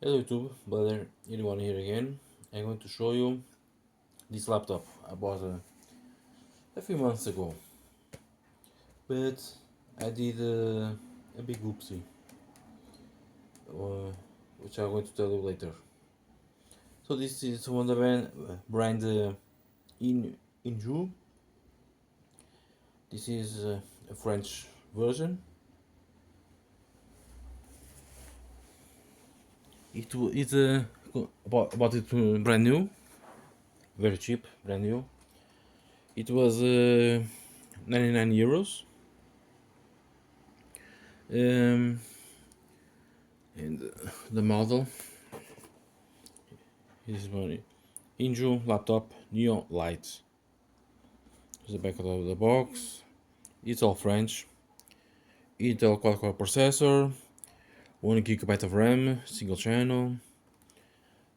Hello YouTube, brother 81 here again. I'm going to show you this laptop I bought a few months ago, but I did a big oopsie, uh, which I'm going to tell you later. So this is from the brand Inju. This is a French version. It's about it brand new, very cheap, brand new. It was 99 euros. Um, and the model is one Inju laptop neon light. Here's the back of the box. It's all French. Intel quad-core processor, 1 GB of RAM, single channel.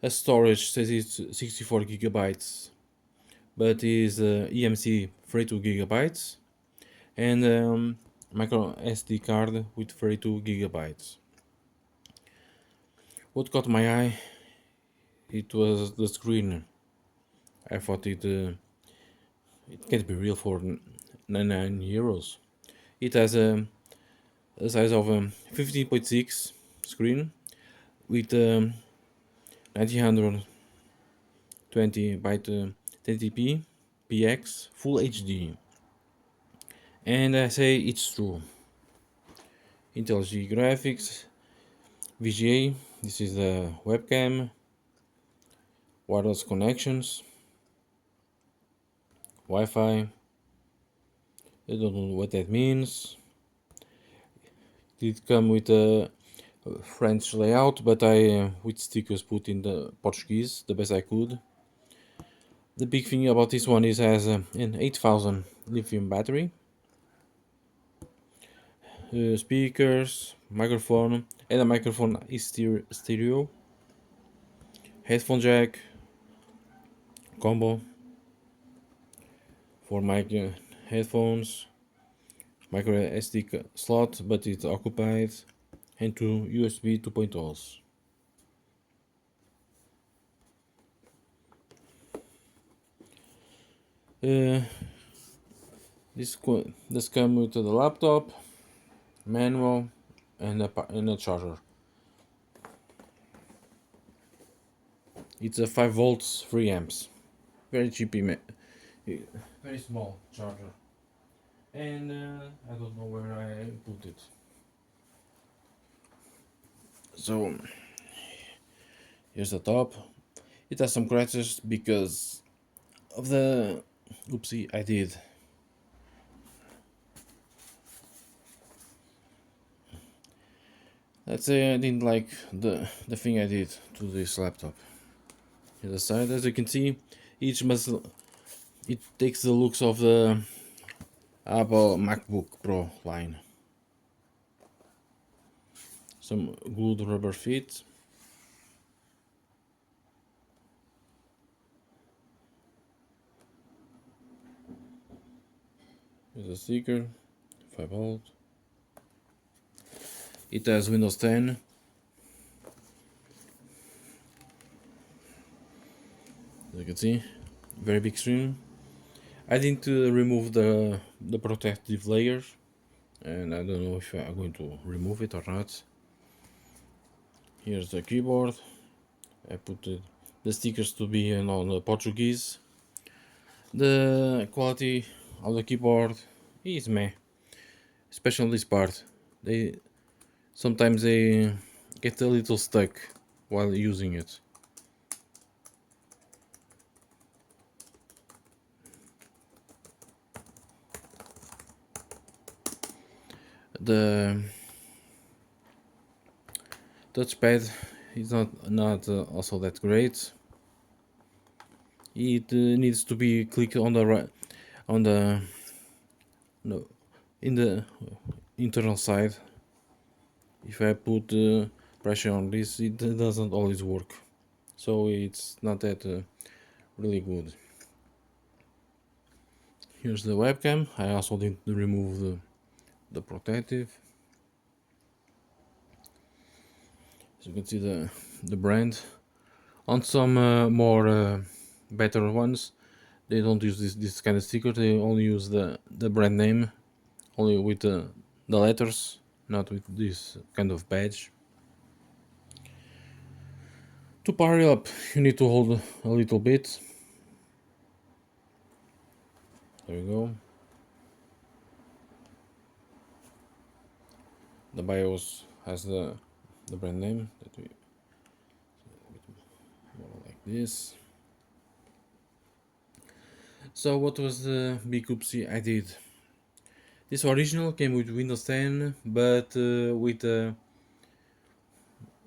A storage says it's 64 gigabytes, but is EMC 32 gigabytes, and micro SD card with 32 gigabytes. What caught my eye? It was the screen. I thought it can't be real for 99 euros. It has a size of 15.6 screen with 1920 by 1080p px full HD, and I say it's true. Intel G graphics, VGA, this is the webcam, wireless connections, Wi-Fi. I don't know what that means. It come with a French layout, but I with stickers put in the Portuguese the best I could. The big thing about this one is it has an 8000 lithium battery, speakers, microphone, and a microphone is stereo, headphone jack, combo for mic headphones, micro SD slot, but it's occupied, and two USB 2.0s. Uh, this come with the laptop, manual, and a charger. It's a 5 volts 3 amps, very cheap, very small charger, and I don't know where I put it. So here's the top. It has some scratches because of the oopsie I did. Let's say I didn't like the thing I did to this laptop. On the side, as you can see, each muscle it takes the looks of the Apple MacBook Pro line. Some good rubber feet. Here's a sticker, 5 volt. It has Windows 10. As you can see, very big screen. I didn't remove the protective layer, and I don't know if I'm going to remove it or not. Here's the keyboard. I put the stickers to be on the Portuguese. The quality of the keyboard is meh, especially this part. Sometimes they get a little stuck while using it. The touchpad is not also that great. It needs to be clicked on the right, on the no, in the internal side. If I put pressure on this, it doesn't always work, so it's not that really good. Here's the webcam. I also didn't remove the protective. So you can see the brand. On some more better ones, they don't use this kind of sticker. They only use the brand name, only with the letters, not with this kind of badge. To power it up, you need to hold a little bit. There you go. The BIOS has the brand name that we more like this. So what was the big oopsie I did? This original came with Windows 10, but with a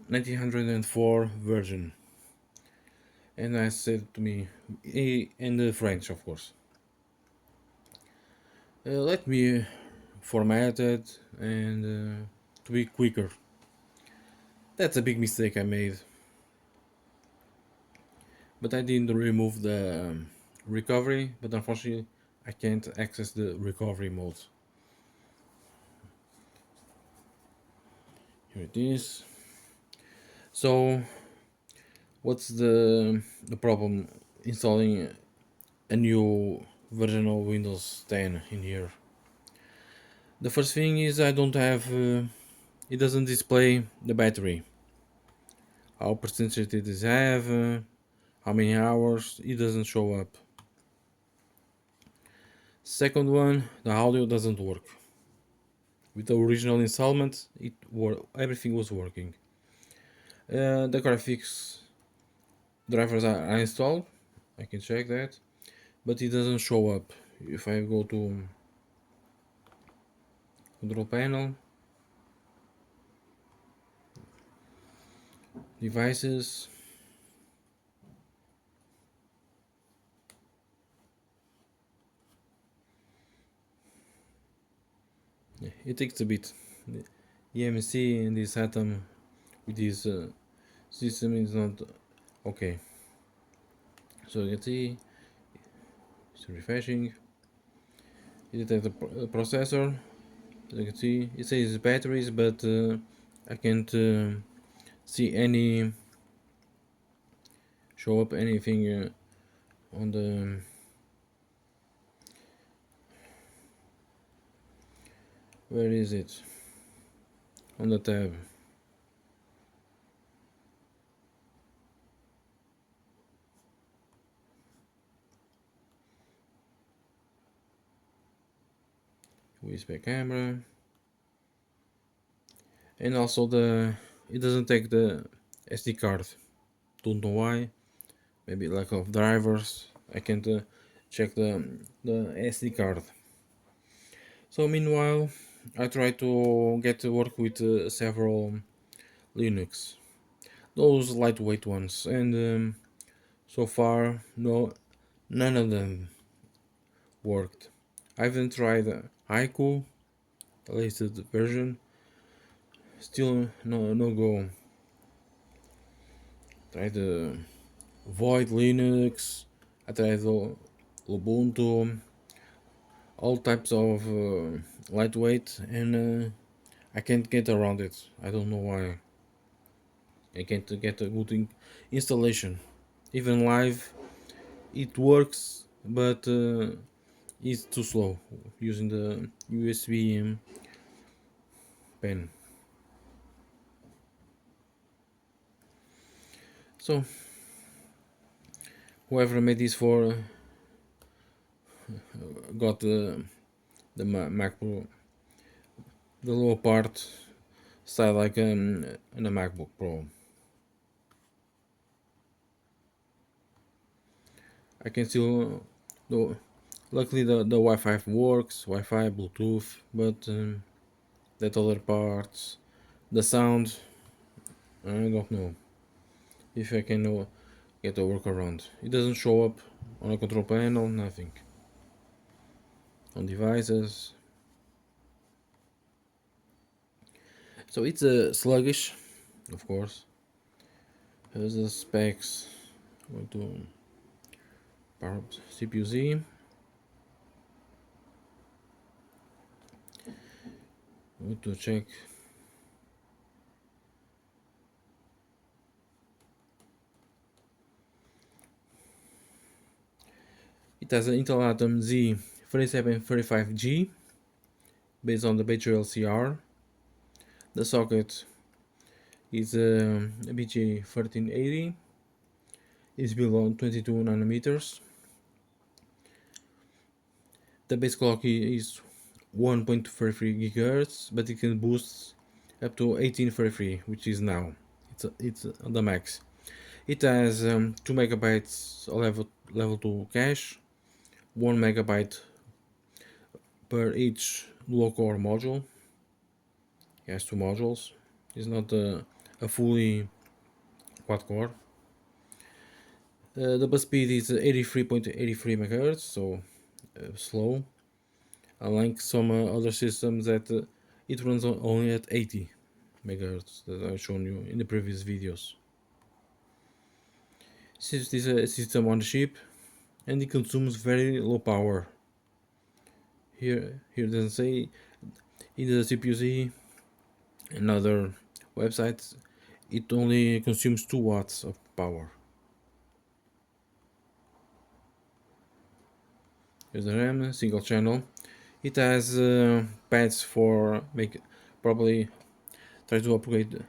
1904 version. And I said to me, in the French, of course, let me format it and to be quicker. That's a big mistake I made. But I didn't remove the recovery, but unfortunately I can't access the recovery mode. Here it is. So what's the problem installing a new version of Windows 10 in here? The first thing is I don't have it doesn't display the battery, how percentage it is have, how many hours. It doesn't show up. Second one, the audio doesn't work. With the original installment, everything was working. The graphics drivers are installed. I can check that, but it doesn't show up. If I go to control panel, devices, it takes a bit. The EMC and this atom with this system is not okay. So you can see it's refreshing. It detects the processor. As you can see, it says batteries, but I can't see any show up anything on the where is it on the tab. USB camera, and also it doesn't take the SD card. Don't know why. Maybe lack of drivers. I can't check the SD card. So meanwhile, I try to get to work with several Linux, those lightweight ones, and so far none of them worked. I haven't tried Haiku, the latest version. Still no go. Tried Void Linux. I tried Ubuntu, all types of lightweight, and I can't get around it. I don't know why. I can't get a good installation. Even live, it works, but it's too slow using the USB pen. So whoever made this for got the Mac Pro, the lower part style like in a MacBook Pro. I can still the luckily the Wi-Fi works, Wi-Fi, Bluetooth, but that other parts, the sound, I don't know if I can get a workaround. It doesn't show up on a control panel, nothing. On devices, so it's sluggish, of course. Here's the specs. Going to power up CPU Z. Going to check It has an Intel Atom Z3735G based on the Bay LCR. The socket is a BGA 1380. It's built on 22 nanometers. The base clock is 1.33 GHz, but it can boost up to 1833, which is now. It's the max. It has 2 megabytes level 2 cache, 1 megabyte per each dual core module. It has two modules. It's not a fully quad core. The bus speed is 83.83 MHz, so slow. Unlike some other systems that it runs only at 80 MHz that I've shown you in the previous videos. Since this is a system on the chip, and it consumes very low power. Here doesn't say in the CPU and other websites it only consumes 2 watts of power. Here's the RAM, single channel. It has pads for probably try to upgrade,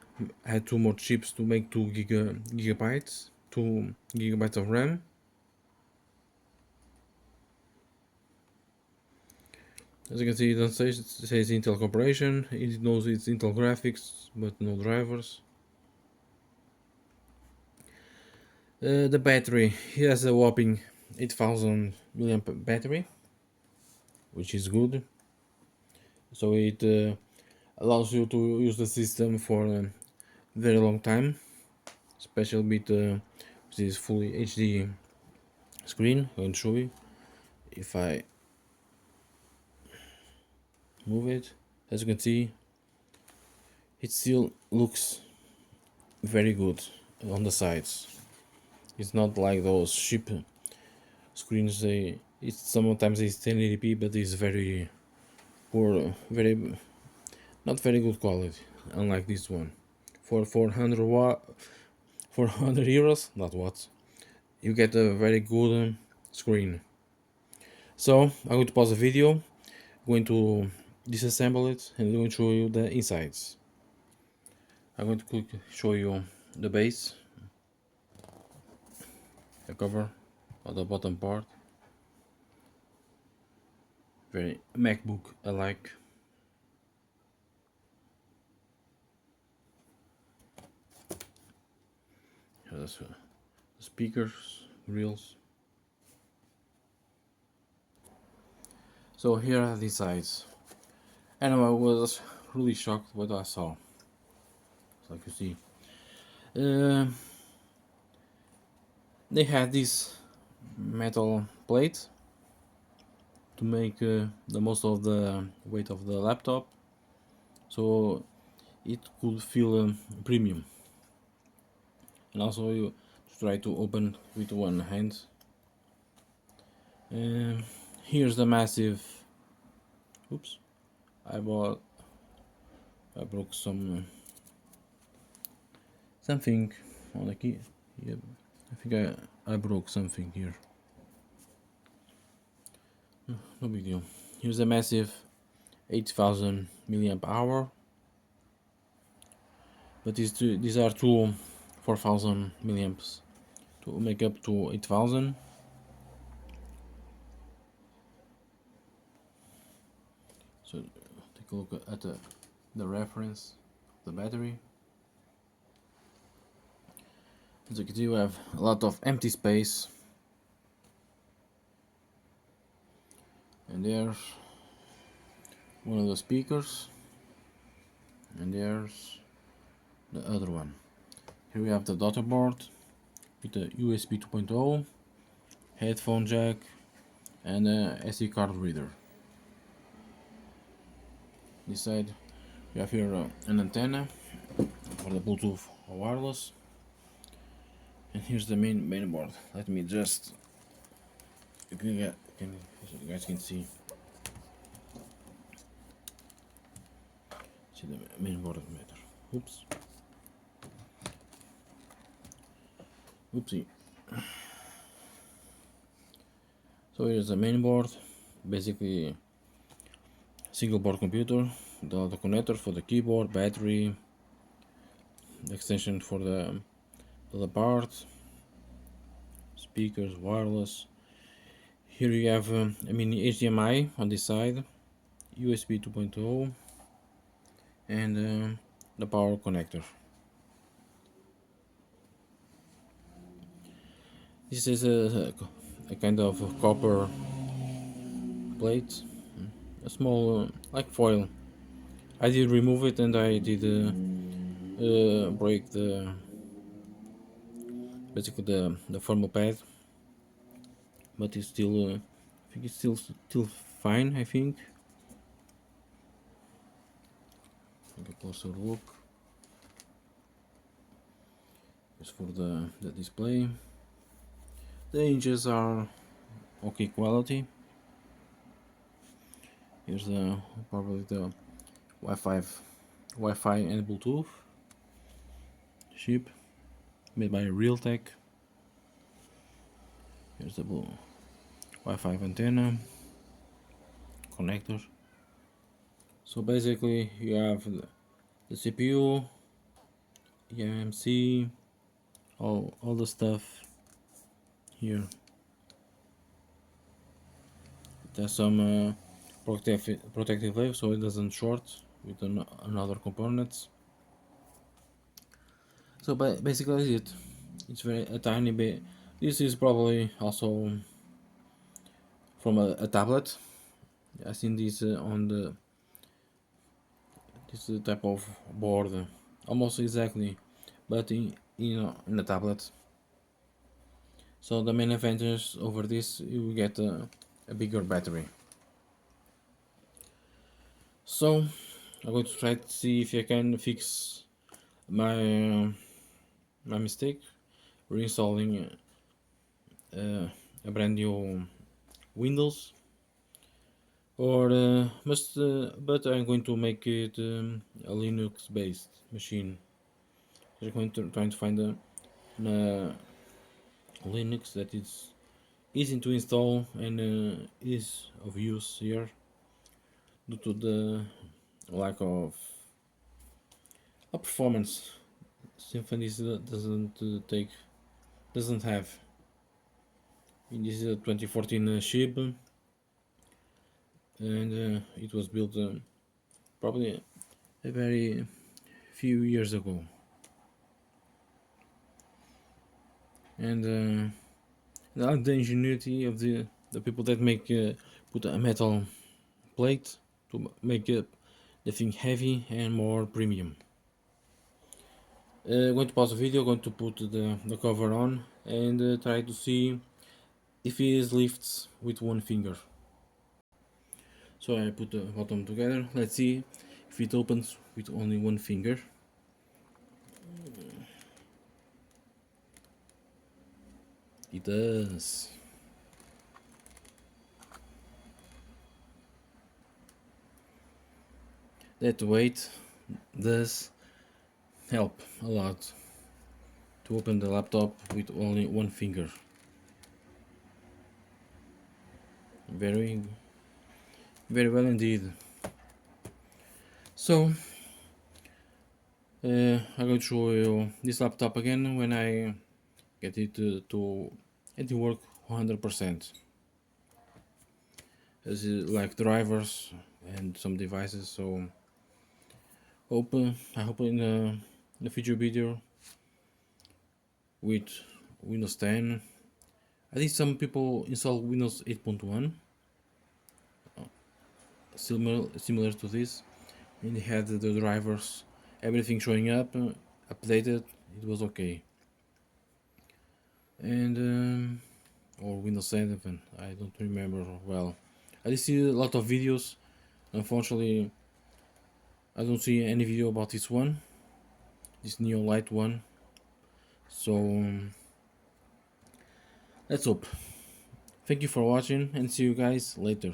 add 2 more chips to make 2 gigabytes of RAM. As you can see, it says Intel Corporation. It knows it's Intel graphics, but no drivers. The battery, it has a whopping 8000 milliamp battery, which is good. So it allows you to use the system for a very long time, especially with this fully HD screen. I'm going to show you if I move it. As you can see, it still looks very good on the sides. It's not like those cheap screens. It's sometimes it's 1080p, but it's very poor, very not very good quality. Unlike this one, for 400 euros, not watts, you get a very good screen. So I'm going to pause the video, going to disassemble it, and I'm going to show you the insides. I'm going to quickly show you the base, the cover of the bottom part. Very MacBook alike. Here's the speakers, grills. So here are the sides, and I was really shocked what I saw. So like you see, they had this metal plate to make the most of the weight of the laptop, so it could feel premium. And also you try to open with one hand. Here's the massive. Oops! I broke something on the key. Yeah, I think I broke something here. No big deal. Here's a massive 8000 milliamp hour. But these are two 4000 milliamps to make up to 8000. So take a look at the reference of the battery. As you can see, we have a lot of empty space, and there's one of the speakers, and there's the other one. Here we have the daughter board with the USB 2.0, headphone jack, and a SD card reader. This side we have here an antenna for the Bluetooth or wireless, and here's the main board. Let me just you guys can see the main board of the matter. Oops. Oopsie. So here's a main board, basically single board computer, the connector for the keyboard, battery, the extension for the other part, speakers, wireless. Here you have a mini HDMI on this side, USB 2.0, and the power connector. This is a kind of a copper plate, a small like foil. I did remove it and I did break the basically the thermal pad, but it's still I think it's still fine. I think. Take a closer look. Just for the display. The hinges are okay quality. Here's the probably the Wi-Fi and Bluetooth chip made by Realtek. Here's the Wi-Fi antenna connector. So basically, you have the CPU, eMMC, all the stuff here. There's some protective layer so it doesn't short with another components. So basically that's it. It's very a tiny bit. This is probably also from a tablet. I seen this on this type of board, almost exactly, but in a tablet. So the main advantage over this, you get a bigger battery. So I'm going to try to see if I can fix my my mistake, reinstalling a brand new Windows, or but I'm going to make it a Linux based machine. I'm going to trying to find a Linux that is easy to install and is of use here due to the lack of performance. Symfony doesn't have. This is a 2014 chip, and it was built probably a very few years ago. And the ingenuity of the people that make put a metal plate to make the thing heavy and more premium. Going to pause the video, going to put the cover on and try to see if it lifts with one finger. So I put the bottom together. Let's see if it opens with only one finger. It does. That weight does help a lot to open the laptop with only one finger. Very, very well indeed. So I'm going to show you this laptop again when I get it to work 100%. As like drivers and some devices. So I hope in the future video with Windows 10. I think some people install Windows 8.1, similar to this, and they had the drivers, everything showing up, updated. It was okay. And or Windows 7, I don't remember well. I did see a lot of videos. Unfortunately, I don't see any video about this one, this Neolight one. So let's hope. Thank you for watching and see you guys later.